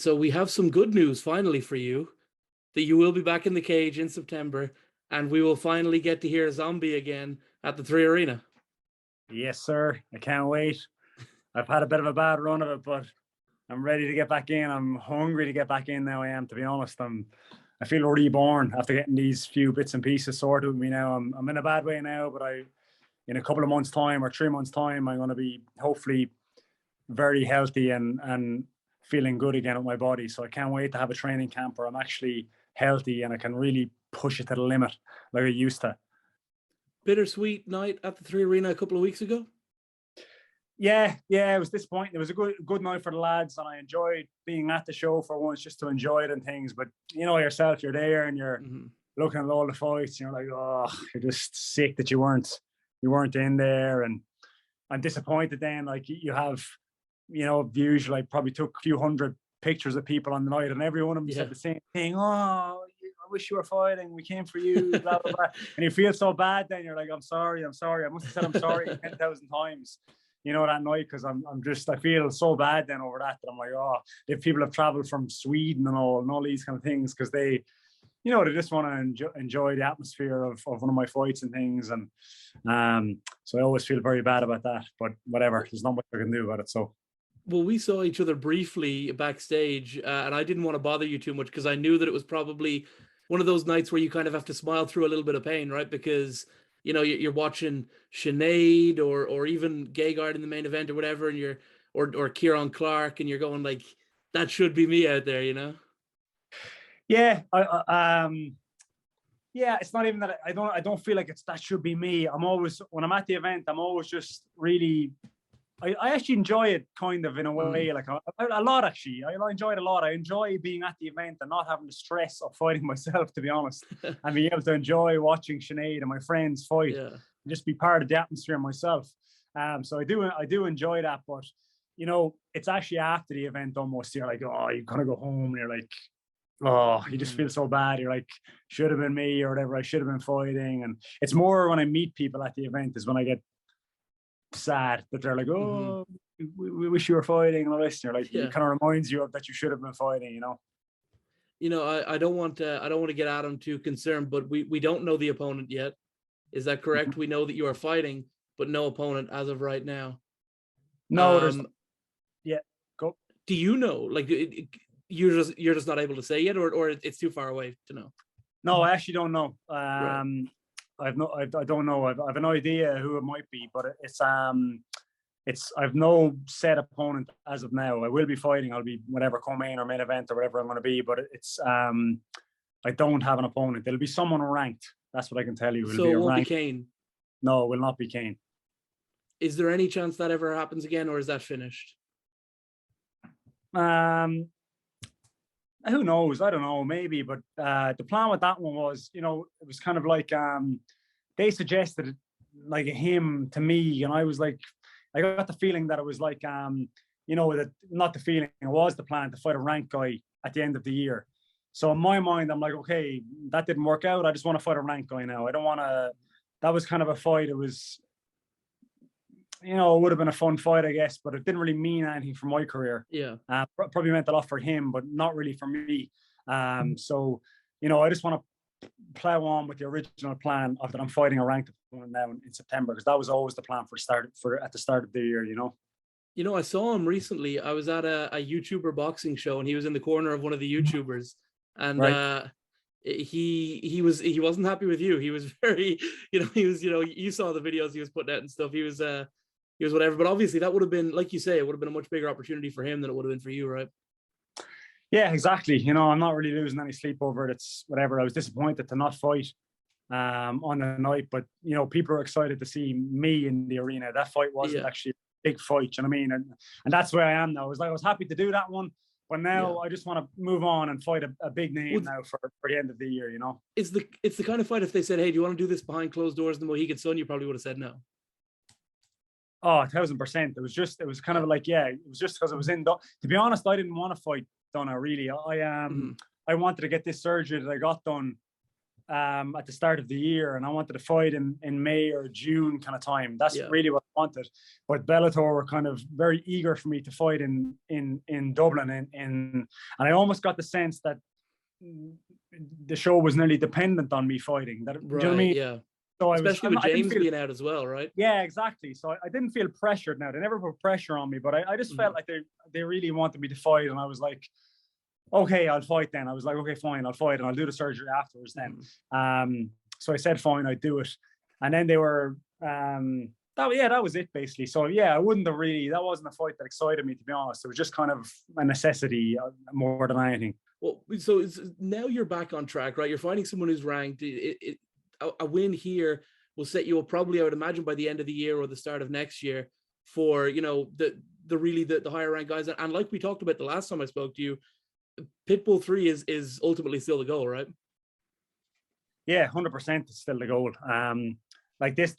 So we have some good news finally for you, that you will be back in the cage in September, and we will finally get to hear Zombie again at the 3 Arena. Yes, sir. I can't wait. I've had a bit of a bad run of it, but I'm ready to get back in. I'm hungry to get back in now. I am, to be honest. I feel reborn after getting these few bits and pieces sorted with me now. I'm in a bad way now, but in a couple of months' time or 3 months' time, I'm going to be hopefully very healthy and feeling good again with my body. So I can't wait to have a training camp where I'm actually healthy and I can really push it to the limit like I used to. Bittersweet night at the 3 Arena a couple of weeks ago. Yeah, it was disappointing. It was a good night for the lads, and I enjoyed being at the show for once, just to enjoy it and things. But you know yourself, you're there and you're looking at all the fights, and you're like, oh, you're just sick that you weren't in there. And I'm disappointed then, like you have, you know, usually I probably took a few hundred pictures of people on the night, and every one of them said the same thing. Oh, I wish you were fighting. We came for you, blah, blah, blah. And you feel so bad then. You're like, I'm sorry. I must have said I'm sorry 10,000 times, you know, that night, because I feel so bad then over that I'm like, oh, if people have traveled from Sweden and all these kind of things, because they, you know, they just want to enjoy the atmosphere of one of my fights and things. And so I always feel very bad about that, but whatever, there's not much I can do about it. So. Well, we saw each other briefly backstage, and I didn't want to bother you too much because I knew that it was probably one of those nights where you kind of have to smile through a little bit of pain, right? Because, you know, you're watching Sinead or even Gegard in the main event or whatever, and or Kieran Clark, and you're going like, that should be me out there, you know? Yeah, yeah, it's not even that I don't feel like that should be me. I'm always, when I'm at the event, I'm always just really, I actually enjoy it kind of in a way, like a lot actually. I enjoy it a lot. I enjoy being at the event and not having the stress of fighting myself, to be honest, and being able to enjoy watching Sinead and my friends fight, and just be part of the atmosphere myself. So I do enjoy that, but you know, it's actually after the event almost. You're like, oh, you kind of go home and you're like, oh, you just feel so bad. You're like, should have been me or whatever. I should have been fighting. And it's more when I meet people at the event is when I get sad that they're like, oh, we wish you were fighting and all this. And you're like, it kind of reminds you of that you should have been fighting, you know. You know, I don't want to get Adam too concerned, but we don't know the opponent yet. Is that correct? We know that you are fighting, but no opponent as of right now. No, there's go. Do you know? Like, you're just not able to say yet, or it's too far away to know? No, I actually don't know. Right. I don't know. I've an idea who it might be, but I've no set opponent as of now. I will be fighting. I'll be whatever co-main or main event or whatever I'm going to be, but I don't have an opponent. It'll be someone ranked. That's what I can tell you. So it won't be Kane? No, it will not be Kane. Is there any chance that ever happens again, or is that finished? Who knows? I don't know, maybe. But the plan with that one was, you know, it was kind of like they suggested like him to me, and I was like, I got the feeling that it was like, you know, that not the feeling, it was the plan to fight a ranked guy at the end of the year. So in my mind, I'm like, okay, that didn't work out. I just want to fight a ranked guy now. I don't want to. That was kind of a fight. It was, you know, it would have been a fun fight, I guess, but it didn't really mean anything for my career. Yeah. Probably meant a lot for him, but not really for me. So, you know, I just want to plow on with the original plan of that I'm fighting a ranked opponent now in September, because that was always the plan at the start of the year, you know. You know, I saw him recently. I was at a YouTuber boxing show, and he was in the corner of one of the YouTubers, and he wasn't happy with you. He was very, you saw the videos he was putting out and stuff. He was whatever, but obviously that would have been, like you say, it would have been a much bigger opportunity for him than it would have been for you, right? Yeah, exactly. You know, I'm not really losing any sleep over it. It's whatever. I was disappointed to not fight on the night, but you know, people are excited to see me in the arena. That fight wasn't actually a big fight, you know what I mean? And that's where I am now. I was happy to do that one, but now I just want to move on and fight a big name now for the end of the year, you know? It's the kind of fight, if they said, hey, do you want to do this behind closed doors in the Mohegan Sun, you probably would have said no. Oh, 1000%. It was kind of like, it was just because it was in, to be honest, I didn't want to fight Donna, really. I wanted to get this surgery that I got done at the start of the year, and I wanted to fight in May or June kind of time. That's really what I wanted. But Bellator were kind of very eager for me to fight in Dublin, and I almost got the sense that the show was nearly dependent on me fighting. That, right, you know what I mean? yeah. So especially with James being out as well, right? Yeah, exactly. So I didn't feel pressured. Now, they never put pressure on me, but I just felt like they really wanted me to fight, and I was like, okay, I'll fight then. I was like, okay, fine, I'll fight, and I'll do the surgery afterwards then. So I said, fine, I'd do it. And then they were, that was it basically. So yeah, that wasn't a fight that excited me, to be honest. It was just kind of a necessity more than anything. Well, so now you're back on track, right? You're fighting someone who's ranked. A win here will set you up probably, I would imagine, by the end of the year or the start of next year for, you know, the higher ranked guys. And like we talked about the last time I spoke to you, Pitbull 3 is ultimately still the goal, right? Yeah, 100% is still the goal. Like this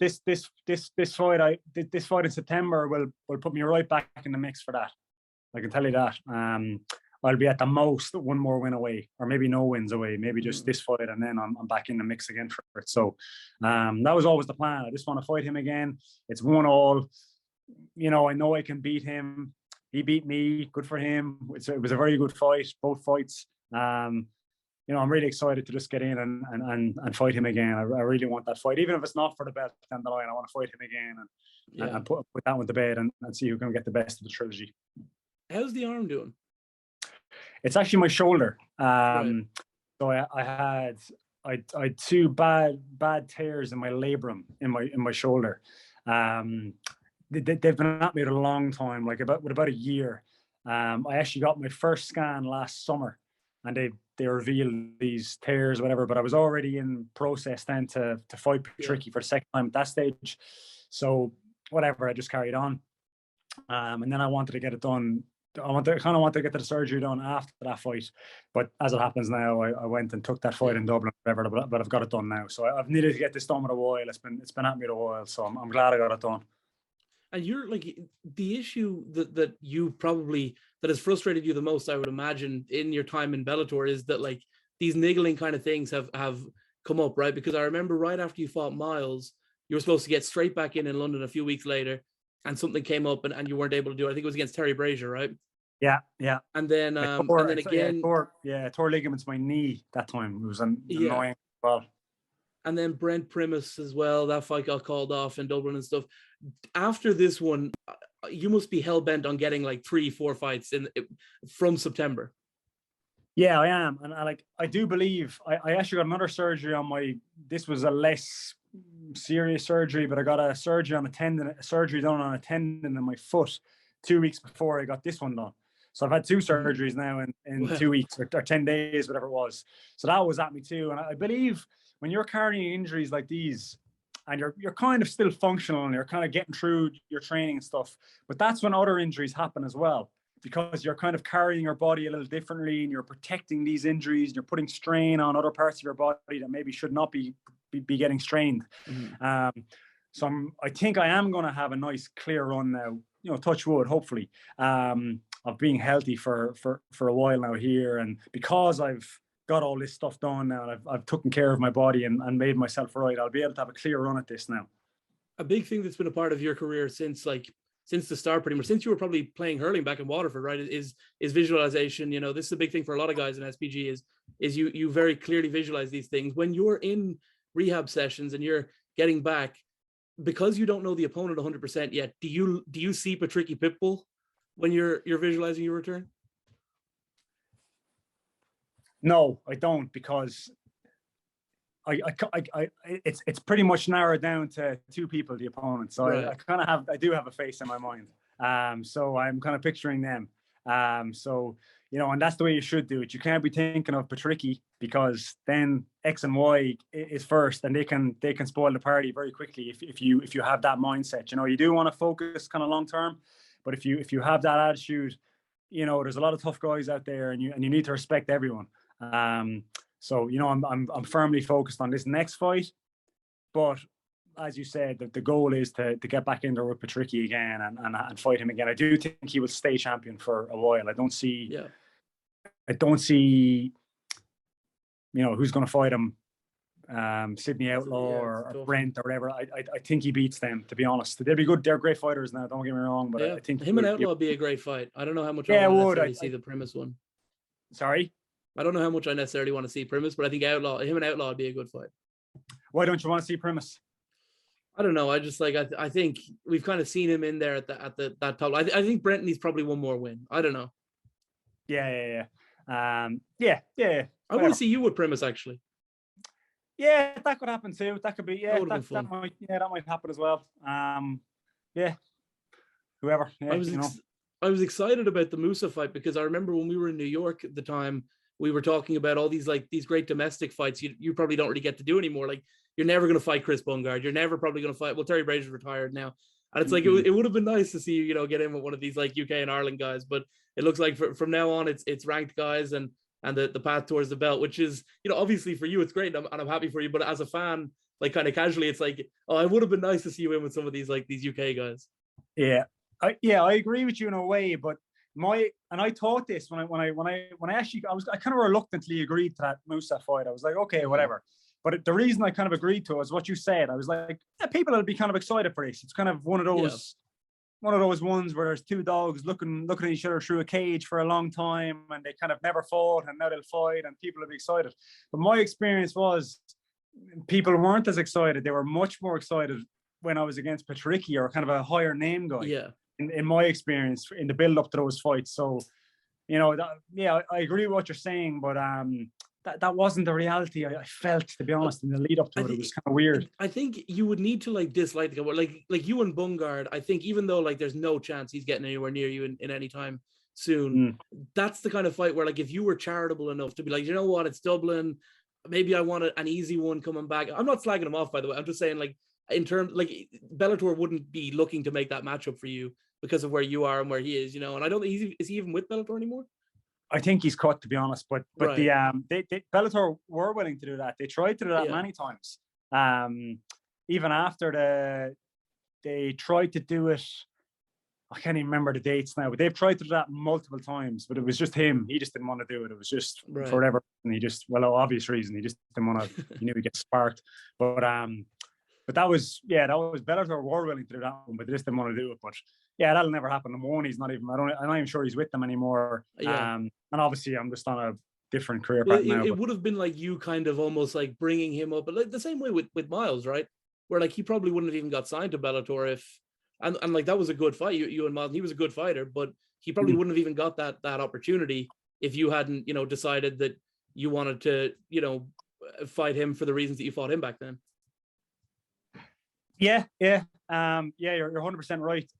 fight, this fight in September will put me right back in the mix for that. I can tell you that. I'll be at the most one more win away, or maybe no wins away, maybe just this fight, and then I'm back in the mix again for it. So that was always the plan. I just want to fight him again. It's 1-1. You know I can beat him. He beat me. Good for him. It was a very good fight, both fights. You know, I'm really excited to just get in and fight him again. I really want that fight, even if it's not for the belt down the line. I want to fight him again and put that one to bed and see who can get the best of the trilogy. How's the arm doing? It's actually my shoulder. Right. So I had two bad tears in my labrum in my shoulder. They've been at me a long time, like about a year. I actually got my first scan last summer, and they revealed these tears, whatever. But I was already in process then to fight Patricky for the second time at that stage. So whatever, I just carried on. And then I wanted to get it done. I kind of want to get the surgery done after that fight, but as it happens now, I went and took that fight in Dublin, whatever. But I've got it done now, so I've needed to get this done with a while. It's been at me a while, so I'm glad I got it done. And you're like, the issue that you probably that has frustrated you the most, I would imagine, in your time in Bellator is that like these niggling kind of things have come up, right? Because I remember right after you fought Miles, you were supposed to get straight back in London a few weeks later, and something came up and you weren't able to do it. I think it was against Terry Brazier, right? Yeah. And then again, tore ligaments in my knee that time. It was annoying as well. And then Brent Primus as well. That fight got called off in Dublin and stuff. After this one, you must be hell bent on getting like 3-4 fights from September. Yeah, I am, and I do believe I actually got another surgery on my. This was a less serious surgery, but I got a surgery done on a tendon in my foot 2 weeks before I got this one done. So I've had two surgeries now in 2 weeks or 10 days, whatever it was. So that was at me too. And I believe when you're carrying injuries like these and you're kind of still functional and you're kind of getting through your training and stuff, but that's when other injuries happen as well, because you're kind of carrying your body a little differently and you're protecting these injuries and you're putting strain on other parts of your body that maybe should not be getting strained. So I think I am going to have a nice clear run now, you know, touch wood, hopefully, of being healthy for a while now here. And because I've got all this stuff done now and I've taken care of my body and made myself right, I'll be able to have a clear run at this now. A big thing that's been a part of your career since the start, pretty much, since you were probably playing hurling back in Waterford, right, is visualization. You know, this is a big thing for a lot of guys in SPG is you very clearly visualize these things. When you're in rehab sessions and you're getting back, because you don't know the opponent 100% yet, do you see Patricky Pitbull when you're visualizing your return? No, I don't, because it's pretty much narrowed down to two people, the opponent. So right. I do have a face in my mind. So I'm kind of picturing them. So, you know, and that's the way you should do it. You can't be thinking of Patricky, because then X and Y is first, and they can spoil the party very quickly if you have that mindset. You know, you do want to focus kind of long term, but if you have that attitude, you know, there's a lot of tough guys out there, and you need to respect everyone. So, you know, I'm firmly focused on this next fight, but as you said, the goal is to get back in there with Patricky again and fight him again. I do think he will stay champion for a while. I don't see, you know, who's going to fight him Sydney Outlaw Yeah, or Brent or whatever. I think he beats them, to be honest. They'd be good. They're great fighters now. Don't get me wrong, but yeah. I think Him and Outlaw would be a great fight. I don't know how much I yeah, want to would. necessarily see the Primus one. Sorry? I don't know how much I necessarily want to see Primus, but I think him and Outlaw would be a good fight. Why don't you want to see Primus? I don't know. I just like I think we've kind of seen him in there at that top. I think Brent needs probably one more win. I don't know. Yeah. I want to see you with Primus actually. Yeah, that could happen too. That could be that might happen as well. Yeah. Whoever. Yeah, I was excited about the Musa fight because I remember when we were in New York at the time, we were talking about all these these great domestic fights you probably don't really get to do anymore. Like you're never going to fight Chris Bungard. You're never probably going to fight. Well, Terry Brazier's retired now, and it's like it would have been nice to see you get in with one of these like UK and Ireland guys. But it looks like from now on it's ranked guys and the path towards the belt, which is obviously for you it's great and I'm happy for you. But as a fan, like kind of casually, it's like I would have been nice to see you in with some of these these UK guys. Yeah, I agree with you in a way, but I thought this when I actually I kind of reluctantly agreed to that Musa fight. I was like, okay, whatever. But the reason I kind of agreed to it was what you said. I was like, yeah, people will be kind of excited for this. It's kind of one of those ones where there's two dogs looking at each other through a cage for a long time, and they kind of never fought, and now they'll fight, and people will be excited. But my experience was people weren't as excited. They were much more excited when I was against Patricky or kind of a higher name guy. Yeah. In my experience, in the build up to those fights. So, I agree with what you're saying, but that wasn't the reality I felt, to be honest, in the lead up to it. It was kind of weird. I think you would need to dislike the guy. Like you and Bungard, I think even though there's no chance he's getting anywhere near you in any time soon, that's the kind of fight where if you were charitable enough to be like, you know what, it's Dublin, maybe I want an easy one coming back. I'm not slagging him off, by the way. I'm just saying in terms Bellator wouldn't be looking to make that matchup for you because of where you are and where he is, and I don't think is he even with Bellator anymore? I think he's cut, to be honest. But right. The Bellator were willing to do that. They tried to do that many times. Even after they tried to do it. I can't even remember the dates now, but they've tried to do that multiple times. But it was just him. He just didn't want to do it. It was just for whatever. And obvious reason, he just didn't want to. He knew he'd get sparked. But that was Bellator were willing to do that one, but they just didn't want to do it. But yeah, that'll never happen. Number one, he's not even. I'm not even sure he's with them anymore. Yeah. And obviously, I'm just on a different career path now. It would have been you kind of almost bringing him up, but the same way with Miles, right? Where he probably wouldn't have even got signed to Bellator if, and that was a good fight. You and Miles, he was a good fighter, but he probably wouldn't have even got that opportunity if you hadn't decided that you wanted to fight him for the reasons that you fought him back then. Yeah, you're 100% right.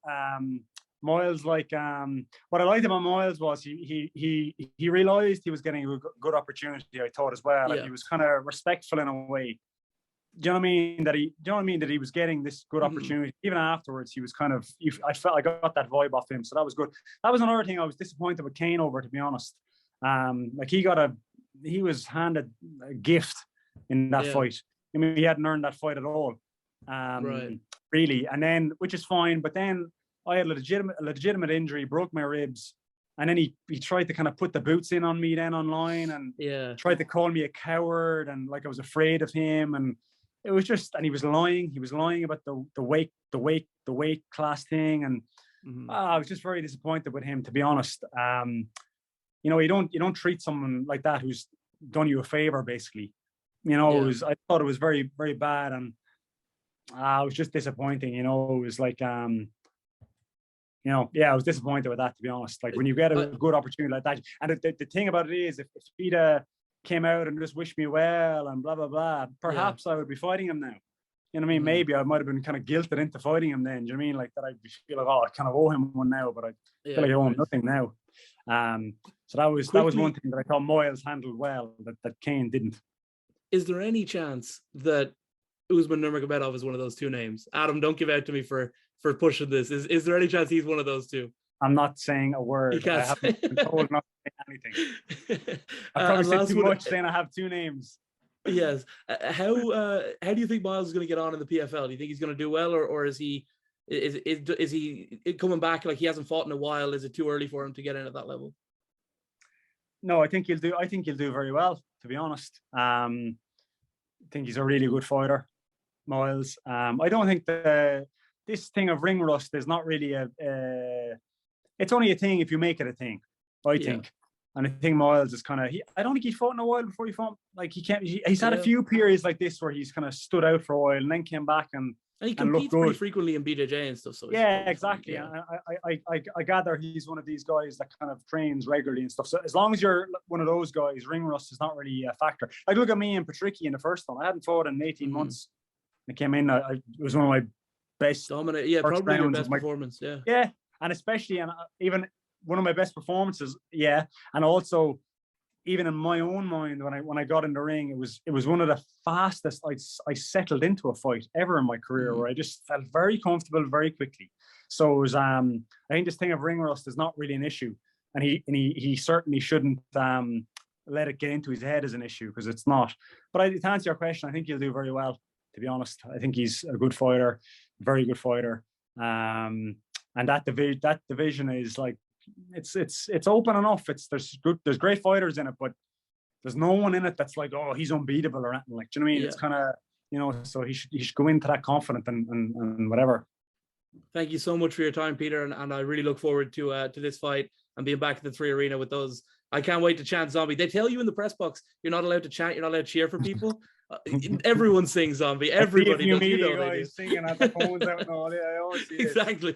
Miles, what I liked about Miles was he realized he was getting a good opportunity, I thought, as well. He was kind of respectful in a way. Do you know what I mean? That he was getting this good opportunity. Even afterwards, he was kind of. I got that vibe off him, so that was good. That was another thing I was disappointed with Kane over, to be honest. He was handed a gift in that fight. I mean, he hadn't earned that fight at all. Really, and then, which is fine, but then I had a legitimate injury, broke my ribs, and then he tried to kind of put the boots in on me then online, and tried to call me a coward, and I was afraid of him, and it was just, and he was lying about the weight class thing, and I was just very disappointed with him, to be honest. You don't treat someone like that who's done you a favor, basically. I thought it was very, very bad, and it was just disappointing. It was I was disappointed with that, to be honest. When you get a good opportunity like that, and the thing about it is, if he'd came out and just wished me well and blah blah blah, perhaps I would be fighting him now. You know what I mean? Maybe I might have been kind of guilted into fighting him then. Do you know what I mean? That I'd feel I kind of owe him one now, but I feel like I owe him nothing now. So that was one thing that I thought Miles handled well that Kane didn't. Is there any chance that Usman Nurmagomedov is one of those two names? Adam, don't give out to me for pushing this. Is there any chance he's one of those two? I'm not saying a word. I haven't been told not to say anything. I probably said too much saying I have two names. Yes. How do you think Miles is going to get on in the PFL? Do you think he's going to do well, or is he coming back he hasn't fought in a while? Is it too early for him to get in at that level? No, I think he'll do very well, to be honest. think he's a really good fighter, Miles. I don't think this thing of ring rust is not really it's only a thing if you make it a thing, I think. And I think Miles is kind of, I don't think he fought in a while before he fought. Like he's had a few periods like this where he's kind of stood out for a while and then came back and he competes pretty frequently in BJJ and stuff. So yeah, exactly. Yeah. I gather he's one of these guys that kind of trains regularly and stuff. So as long as you're one of those guys, ring rust is not really a factor. Like look at me and Patricky in the first one. I hadn't fought in 18 months. I came in. It was one of my best. Dominant. Yeah, probably your best performance. Yeah. Yeah, and especially and even one of my best performances. Yeah, and also even in my own mind when I got in the ring, it was one of the fastest I settled into a fight ever in my career, where I just felt very comfortable very quickly. So it was I think this thing of ring rust is not really an issue, and he certainly shouldn't let it get into his head as an issue, because it's not. But to answer your question, I think he'll do very well, to be honest. I think he's a good fighter, very good fighter. And that division is like, it's open enough. There's great fighters in it, but there's no one in it that's like, oh, he's unbeatable or anything. Like, do you know what I mean? It's kind of, you know, so he should go into that confident and whatever. Thank you so much for your time, Peter, and I really look forward to this fight and being back at the 3 Arena with those. I can't wait to chant Zombie. They tell you in the press box you're not allowed to chant, you're not allowed to cheer for people. Everyone sings Zombie. Everybody does. You know, guys singing at the phones out and all. Yeah, I always see exactly.